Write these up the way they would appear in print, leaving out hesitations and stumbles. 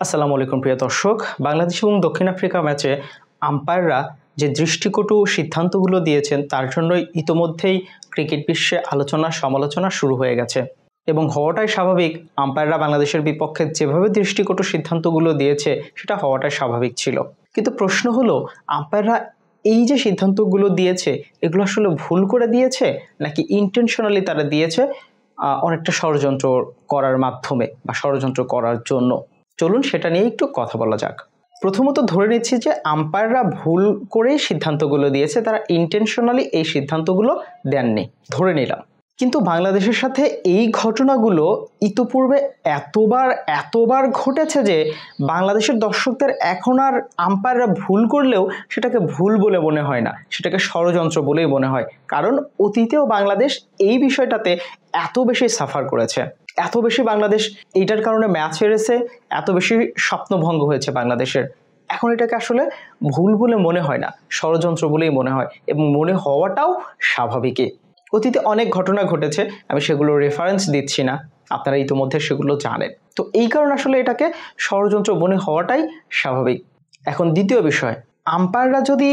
আসসালামু আলাইকুম প্রিয় দর্শক। বাংলাদেশ এবং দক্ষিণ আফ্রিকা ম্যাচে আম্পায়াররা যে দৃষ্টিকটু সিদ্ধান্তগুলো দিয়েছেন তার জন্য ইতোমধ্যেই ক্রিকেট বিশ্বে আলোচনা সমালোচনা শুরু হয়ে গেছে এবং হওয়াটাই স্বাভাবিক। আম্পায়াররা বাংলাদেশের বিপক্ষে যেভাবে দৃষ্টিকটু সিদ্ধান্তগুলো দিয়েছে সেটা হওয়াটাই স্বাভাবিক ছিল, কিন্তু প্রশ্ন হলো আম্পায়াররা এই যে সিদ্ধান্তগুলো দিয়েছে এগুলো আসলে ভুল করে দিয়েছে নাকি ইন্টেনশনালি তারা দিয়েছে অনেকটা ষড়যন্ত্র করার মাধ্যমে বা ষড়যন্ত্র করার জন্য। চলুন সেটা নিয়ে একটু কথা বলা যাক। প্রথমত ধরে নিচ্ছি যে আম্পায়াররা ভুল করেই সিদ্ধান্তগুলো দিয়েছে, তারা ইন্টেনশনালি এই সিদ্ধান্তগুলো দেননি, ধরে নিলাম। কিন্তু বাংলাদেশের সাথে এই ঘটনাগুলো ইতোপূর্বে এতবার ঘটেছে যে বাংলাদেশের দর্শকদের এখন আর আম্পায়াররা ভুল করলেও সেটাকে ভুল বলে মনে হয় না, সেটাকে ষড়যন্ত্র বলেই মনে হয়। কারণ অতীতেও বাংলাদেশ এই বিষয়টাতে এত বেশি সাফার করেছে, এত বেশি বাংলাদেশ এইটার কারণে ম্যাচ হেরেছে, এত বেশি স্বপ্নভঙ্গ হয়েছে বাংলাদেশের। এখন এটাকে আসলে ভুল বলে মনে হয় না, ষড়যন্ত্র বলেই মনে হয় এবং মনে হওয়াটাও স্বাভাবিকই। অতীতে অনেক ঘটনা ঘটেছে, আমি সেগুলো রেফারেন্স দিচ্ছি না, আপনারা ইতিমধ্যে সেগুলো জানেন। তো এই কারণে আসলে এটাকে ষড়যন্ত্র মনে হওয়াটাই স্বাভাবিক। এখন দ্বিতীয় বিষয়, আম্পায়াররা যদি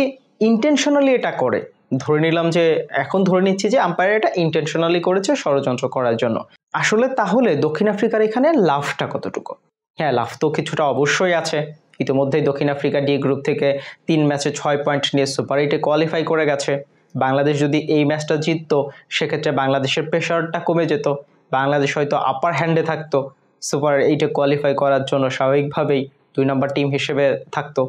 ইন্টেনশনালি এটা করে, ধরে নিলাম যে এখন ধরে নিচ্ছি যে আম্পায়ার এটা ইন্টেনশনালি করেছে ষড়যন্ত্র করার জন্য, আসলে তাহলে দক্ষিণ আফ্রিকার এখানে লাভটা কতটুকু? হ্যাঁ, লাভ তো কিছুটা অবশ্যই আছে। ইতিমধ্যেই দক্ষিণ আফ্রিকা ডি গ্রুপ থেকে 3 ম্যাচে 6 পয়েন্ট নিয়ে সুপার 8-এ কোয়ালিফাই করে গেছে। বাংলাদেশ যদি এই ম্যাচটা জিততো সেক্ষেত্রে বাংলাদেশের প্রেশারটা কমে যেত, বাংলাদেশ হয়তো আপার হ্যান্ডে থাকতো, সুপার 8-এ কোয়ালিফাই করার জন্য স্বাভাবিকভাবেই 2 নম্বর টিম হিসেবে থাকতো।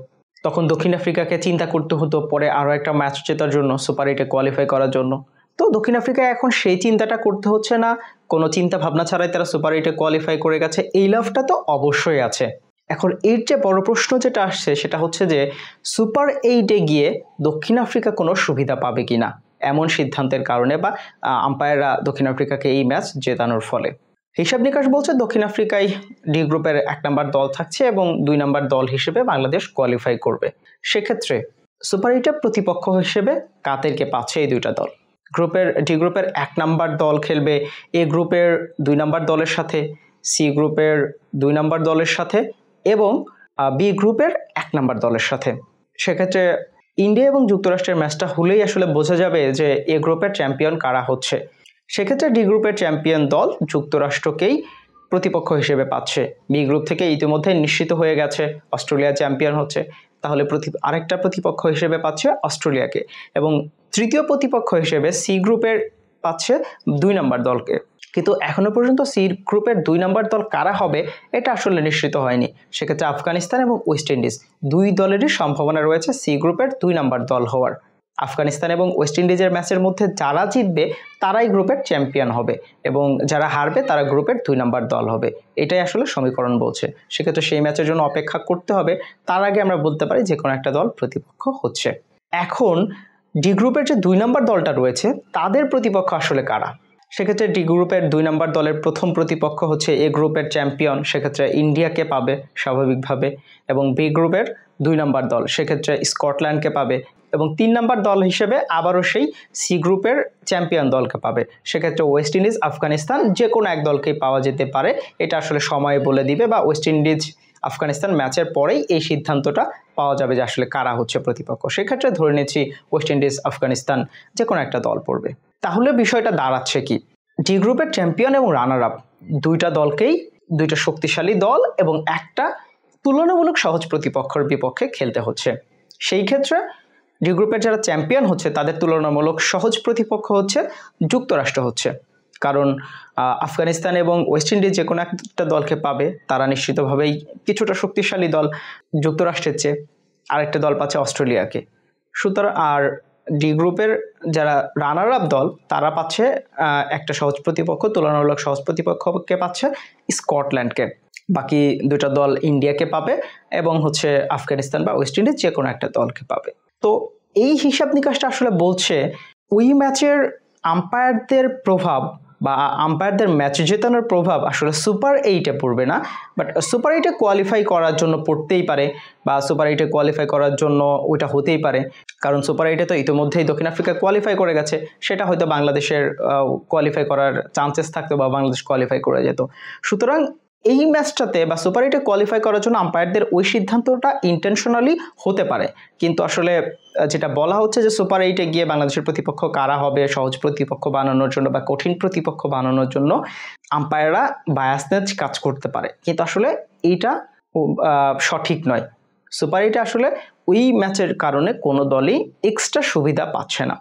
তখন দক্ষিণ আফ্রিকাকে চিন্তা করতে হতো পরে আরও একটা ম্যাচ জেতার জন্য, সুপার 8-এ কোয়ালিফাই করার জন্য। তো দক্ষিণ আফ্রিকায় এখন সেই চিন্তাটা করতে হচ্ছে না, কোনো চিন্তা ভাবনা ছাড়াই তারা সুপার 8-এ কোয়ালিফাই করে গেছে, এই লাভটা তো অবশ্যই আছে। এখন এর যে বড় প্রশ্ন যেটা আসছে সেটা হচ্ছে যে সুপার 8-এ গিয়ে দক্ষিণ আফ্রিকা কোনো সুবিধা পাবে কিনা এমন সিদ্ধান্তের কারণে বা আম্পায়াররা দক্ষিণ আফ্রিকাকে এই ম্যাচ জেতানোর ফলে। হিসাব নিকাশ বলছে দক্ষিণ আফ্রিকায় ডি গ্রুপের 1 নম্বর দল থাকছে এবং 2 নম্বর দল হিসেবে বাংলাদেশ কোয়ালিফাই করবে। সেক্ষেত্রে সুপার 8-এর প্রতিপক্ষ হিসেবে কাদেরকে পাচ্ছে এই দুইটা দল? ডি গ্রুপের 1 নম্বর দল খেলবে এ গ্রুপের 2 নম্বর দলের সাথে, সি গ্রুপের 2 নম্বর দলের সাথে এবং বি গ্রুপের 1 নম্বর দলের সাথে। সেক্ষেত্রে ইন্ডিয়া এবং যুক্তরাষ্ট্রের ম্যাচটা হলেই আসলে বোঝা যাবে যে এ গ্রুপের চ্যাম্পিয়ন কারা হচ্ছে। সেক্ষেত্রে ডি গ্রুপের চ্যাম্পিয়ন দল যুক্তরাষ্ট্রকেই প্রতিপক্ষ হিসেবে পাচ্ছে। বি গ্রুপ থেকে ইতিমধ্যে নিশ্চিত হয়ে গেছে অস্ট্রেলিয়া চ্যাম্পিয়ন হচ্ছে, তাহলে আরেকটা প্রতিপক্ষ হিসেবে পাচ্ছে অস্ট্রেলিয়াকে এবং তৃতীয় প্রতিপক্ষ হিসেবে সি গ্রুপের পাচ্ছে 2 নম্বর দলকে। কিন্তু এখনো পর্যন্ত সি গ্রুপের 2 নম্বর দল কারা হবে এটা আসলে নিশ্চিত হয়নি। সেক্ষেত্রে আফগানিস্তান এবং ওয়েস্ট ইন্ডিজ দুই দলেরই সম্ভাবনা রয়েছে সি গ্রুপের 2 নম্বর দল হওয়ার। আফগানিস্তান এবং ওয়েস্ট ইন্ডিজের ম্যাচের মধ্যে যারা জিতবে তারাই গ্রুপের চ্যাম্পিয়ন হবে এবং যারা হারবে তারা গ্রুপের 2 নম্বর দল হবে, এটাই আসলে সমীকরণ বলছে। সেক্ষেত্রে সেই ম্যাচের জন্য অপেক্ষা করতে হবে, তার আগে আমরা বলতে পারি যে কোনো একটা দল প্রতিপক্ষ হচ্ছে। এখন ডি গ্রুপের যে 2 নম্বর দলটা রয়েছে তাদের প্রতিপক্ষ আসলে কারা? সেক্ষেত্রে ডি গ্রুপের 2 নম্বর দলের প্রথম প্রতিপক্ষ হচ্ছে এ গ্রুপের চ্যাম্পিয়ন, সেক্ষেত্রে ইন্ডিয়াকে পাবে স্বাভাবিকভাবে, এবং বি গ্রুপের 2 নম্বর দল সেক্ষেত্রে স্কটল্যান্ডকে পাবে এবং 3 নম্বর দল হিসেবে আবারও সেই সি গ্রুপের চ্যাম্পিয়ন দলকে পাবে। সেক্ষেত্রে ওয়েস্ট ইন্ডিজ আফগানিস্তান যে কোনো এক দলকেই পাওয়া যেতে পারে, এটা আসলে সময় বলে দিবে বা ওয়েস্ট ইন্ডিজ আফগানিস্তান ম্যাচের পরেই এই সিদ্ধান্তটা পাওয়া যাবে যে আসলে কারা হচ্ছে প্রতিপক্ষ। সেক্ষেত্রে ধরে নিচ্ছি ওয়েস্ট ইন্ডিজ আফগানিস্তান যে কোনো একটা দল পড়বে। তাহলে বিষয়টা দাঁড়াচ্ছে কি, ডি গ্রুপের চ্যাম্পিয়ন এবং রানার আপ দুইটা দলকেই, দুইটা শক্তিশালী দল এবং একটা তুলনামূলক সহজ প্রতিপক্ষের বিপক্ষে খেলতে হচ্ছে। সেই ক্ষেত্রে ডি গ্রুপের যারা চ্যাম্পিয়ন হচ্ছে তাদের তুলনামূলক সহজ প্রতিপক্ষ হচ্ছে যুক্তরাষ্ট্র হচ্ছে, কারণ আফগানিস্তান এবং ওয়েস্ট ইন্ডিজ যে কোনো একটা দলকে পাবে, তারা নিশ্চিতভাবেই কিছুটা শক্তিশালী দল যুক্তরাষ্ট্রের চেয়ে, আরেকটা দল পাচ্ছে অস্ট্রেলিয়াকে। সুতরাং আর ডি গ্রুপের যারা রানার আপ দল তারা পাচ্ছে একটা সহজ প্রতিপক্ষ, তুলনামূলক সহজ প্রতিপক্ষকে পাচ্ছে স্কটল্যান্ডকে, বাকি দুটা দল ইন্ডিয়াকে পাবে এবং হচ্ছে আফগানিস্তান বা ওয়েস্ট ইন্ডিজ যে কোনো একটা দলকে পাবে। তো এই হিসাব নিকাশটা আসলে বলছে ওই ম্যাচের আম্পায়ারদের প্রভাব বা আম্পায়ারদের ম্যাচ জেতানোর প্রভাব আসলে সুপার 8-এ পড়বে না, বাট সুপার 8-এ কোয়ালিফাই করার জন্য পড়তেই পারে বা সুপার 8-এ কোয়ালিফাই করার জন্য ওইটা হতেই পারে, কারণ সুপার 8-এ তো ইতিমধ্যেই দক্ষিণ আফ্রিকা কোয়ালিফাই করে গেছে, সেটা হয়তো বাংলাদেশের কোয়ালিফাই করার চান্সেস থাকতো বা বাংলাদেশ কোয়ালিফাই করে যেত। সুতরাং এই ম্যাচটাতে বা সুপার এইটে কোয়ালিফাই করার জন্য আম্পায়ারদের ওই সিদ্ধান্তটা ইন্টেনশনালি হতে পারে, কিন্তু আসলে যেটা বলা হচ্ছে যে সুপার এইটে গিয়ে বাংলাদেশের প্রতিপক্ষ কারা হবে সহজ প্রতিপক্ষ বানানোর জন্য বা কঠিন প্রতিপক্ষ বানানোর জন্য আম্পায়াররা বায়াসনেস কাজ করতে পারে, কিন্তু আসলে এইটা সঠিক নয়। সুপার এইটে আসলে ওই ম্যাচের কারণে কোনো দলই এক্সট্রা সুবিধা পাচ্ছে না।